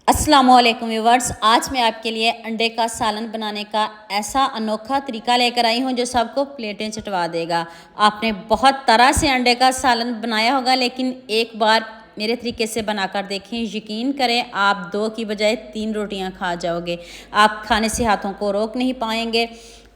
अस्सलामुअलैकुम व्यूवर्स, आज मैं आपके लिए अंडे का सालन बनाने का ऐसा अनोखा तरीका लेकर आई हूं जो सबको प्लेटें चटवा देगा। आपने बहुत तरह से अंडे का सालन बनाया होगा, लेकिन एक बार मेरे तरीके से बनाकर देखें, यकीन करें आप 2 की बजाय 3 रोटियां खा जाओगे। आप खाने से हाथों को रोक नहीं पाएंगे।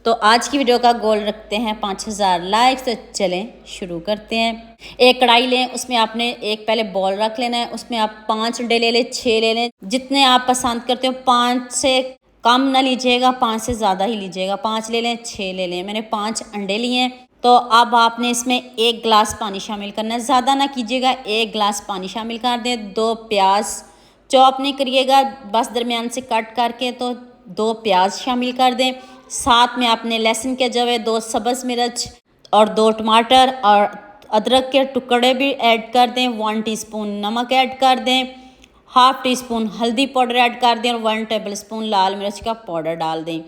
तो आज की वीडियो का गोल रखते हैं 5000 लाइक्स। तो चलें शुरू करते हैं। एक कढ़ाई लें, उसमें आपने एक पहले बॉल रख लेना है। उसमें आप 5 अंडे ले लें, 6 ले लें, जितने आप पसंद करते हो। 5 से कम ना लीजिएगा, 5 से ज़्यादा ही लीजिएगा। 5 ले लें, 6 ले लें। मैंने 5 अंडे लिए हैं। तो अब आपने इसमें 1 गिलास पानी शामिल करना है। ज़्यादा ना कीजिएगा, 1 गिलास पानी शामिल कर दें। 2 प्याज चॉप नहीं करिएगा, बस दरमियान से कट करके, तो 2 प्याज शामिल कर दें। साथ में आपने लहसुन के जवे, 2 सब्ज़ मिर्च और 2 टमाटर और अदरक के टुकड़े भी ऐड कर दें। 1 टीस्पून नमक ऐड कर दें। हाफ़ टी स्पून हल्दी पाउडर ऐड कर दें और 1 टेबल स्पून लाल मिर्च का पाउडर डाल दें।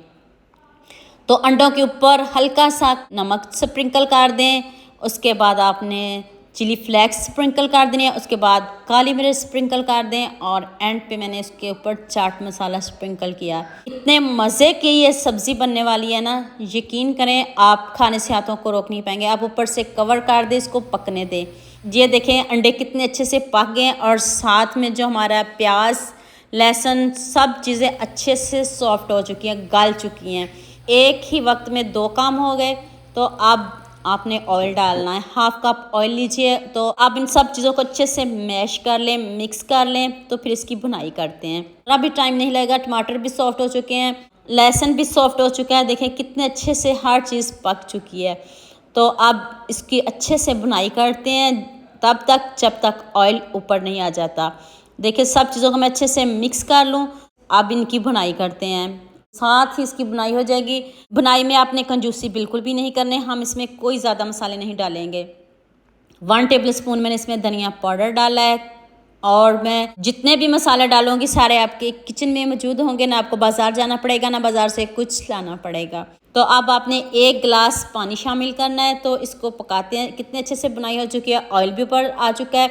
तो अंडों के ऊपर हल्का सा नमक स्प्रिंकल कर दें। उसके बाद आपने चिली फ्लेक्स स्प्रिंकल कर देने, उसके बाद काली मिर्च स्प्रिंकल कर दें और एंड पे मैंने इसके ऊपर चाट मसाला स्प्रिंकल किया। इतने मज़े की ये सब्ज़ी बनने वाली है ना, यकीन करें आप खाने से हाथों को रोक नहीं पाएंगे। आप ऊपर से कवर कर दें, इसको पकने दें। ये देखें अंडे कितने अच्छे से पक गए और साथ में जो हमारा प्याज लहसुन सब चीज़ें अच्छे से सॉफ्ट हो चुकी हैं, गल चुकी हैं। एक ही वक्त में 2 काम हो गए। तो अब आपने ऑयल डालना है, 1/2 कप ऑयल लीजिए। तो आप इन सब चीज़ों को अच्छे से मैश कर लें, मिक्स कर लें। तो फिर इसकी भुनाई करते हैं। अभी टाइम नहीं लगेगा, टमाटर भी सॉफ्ट हो चुके हैं, लहसुन भी सॉफ्ट हो चुका है। देखें कितने अच्छे से हर चीज़ पक चुकी है। तो अब इसकी अच्छे से भुनाई करते हैं तब तक जब तक ऑयल ऊपर नहीं आ जाता। देखिए सब चीज़ों को मैं अच्छे से मिक्स कर लूँ। अब इनकी भुनाई करते हैं, साथ ही इसकी बुनाई हो जाएगी। बुनाई में आपने कंजूसी बिल्कुल भी नहीं करने। हम इसमें कोई ज़्यादा मसाले नहीं डालेंगे। 1 टेबल स्पून मैंने इसमें धनिया पाउडर डाला है और मैं जितने भी मसाले डालूंगी सारे आपके किचन में मौजूद होंगे, ना आपको बाज़ार जाना पड़ेगा, ना बाज़ार से कुछ लाना पड़ेगा। तो अब आपने 1 गिलास पानी शामिल करना है। तो इसको पकाते हैं। कितने अच्छे से बुनाई हो चुकी है, ऑयल भी ऊपर आ चुका है।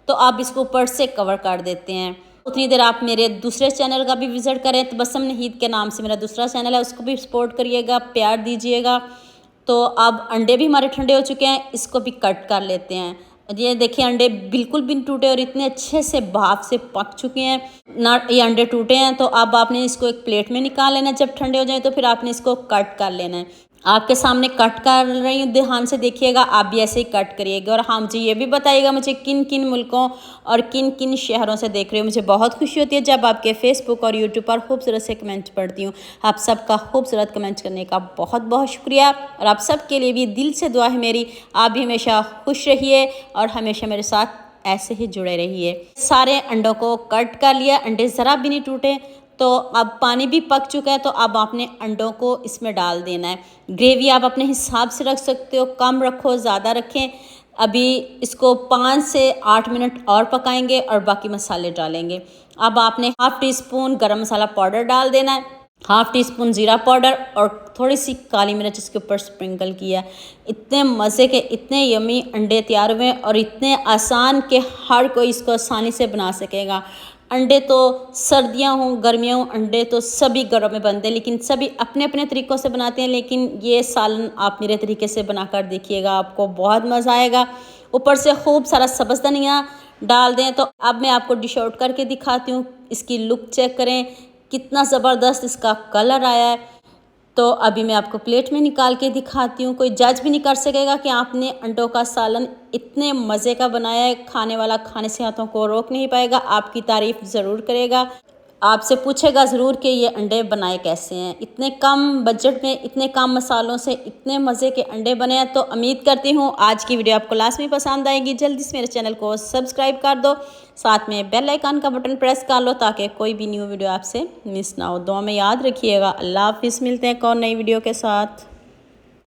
तो अब इसको ऊपर से कवर कर देते हैं। उतनी देर आप मेरे दूसरे चैनल का भी विज़िट करें। तो बसम नहीद के नाम से मेरा दूसरा चैनल है, उसको भी सपोर्ट करिएगा, प्यार दीजिएगा। तो अब अंडे भी हमारे ठंडे हो चुके हैं, इसको भी कट कर लेते हैं। ये देखिए अंडे बिल्कुल भी नहीं टूटे और इतने अच्छे से भाप से पक चुके हैं ना, ये अंडे टूटे हैं। तो अब आपने इसको एक प्लेट में निकाल लेना। जब ठंडे हो जाए तो फिर आपने इसको कट कर लेना है। आपके सामने कट कर रही हूँ, ध्यान से देखिएगा, आप भी ऐसे ही कट करिएगा। और हाँ, मुझे ये भी बताइएगा मुझे किन किन मुल्कों और किन किन शहरों से देख रहे हो। मुझे बहुत खुशी होती है जब आपके फेसबुक और यूट्यूब पर खूबसूरत से कमेंट पढ़ती हूँ। आप सबका खूबसूरत कमेंट करने का बहुत बहुत शुक्रिया। और आप सबके लिए भी दिल से दुआ है मेरी। आप भी हमेशा खुश रहिए और हमेशा मेरे साथ ऐसे ही जुड़े रहिए। सारे अंडों को कट कर लिया, अंडे ज़रा भी नहीं टूटे। तो अब पानी भी पक चुका है। तो अब आपने अंडों को इसमें डाल देना है। ग्रेवी आप अपने हिसाब से रख सकते हो, कम रखो ज़्यादा रखें। अभी इसको 5 से 8 मिनट और पकाएंगे और बाकी मसाले डालेंगे। अब आपने 1/2 टीस्पून गरम मसाला पाउडर डाल देना है, 1/2 टीस्पून ज़ीरा पाउडर और थोड़ी सी काली मिर्च इसके ऊपर स्प्रिंकल किया। इतने मज़े के, इतने यमी अंडे तैयार हुए और इतने आसान कि हर कोई इसको आसानी से बना सकेगा। अंडे तो सर्दियां हों गर्मियां हों, अंडे तो सभी घरों में बनते हैं, लेकिन सभी अपने अपने तरीक़ों से बनाते हैं। लेकिन ये सालन आप मेरे तरीके से बनाकर देखिएगा, आपको बहुत मज़ा आएगा। ऊपर से खूब सारा सब्ज़ धनिया डाल दें। तो अब मैं आपको डिश आउट करके दिखाती हूँ। इसकी लुक चेक करें, कितना ज़बरदस्त इसका कलर आया है। तो अभी मैं आपको प्लेट में निकाल के दिखाती हूँ। कोई जज भी नहीं कर सकेगा कि आपने अंडों का सालन इतने मज़े का बनाया है। खाने वाला खाने से हाथों को रोक नहीं पाएगा, आपकी तारीफ़ ज़रूर करेगा, आपसे पूछेगा ज़रूर कि ये अंडे बनाए कैसे हैं। इतने कम बजट में इतने कम मसालों से इतने मज़े के अंडे बने हैं। तो उम्मीद करती हूँ आज की वीडियो आपको लास्ट में पसंद आएगी। जल्दी से मेरे चैनल को सब्सक्राइब कर दो, साथ में बेल आइकन का बटन प्रेस कर लो ताकि कोई भी न्यू वीडियो आपसे मिस ना हो। दुआ में याद रखिएगा। अल्लाह हाफिज़। मिलते हैं एक और नई वीडियो के साथ।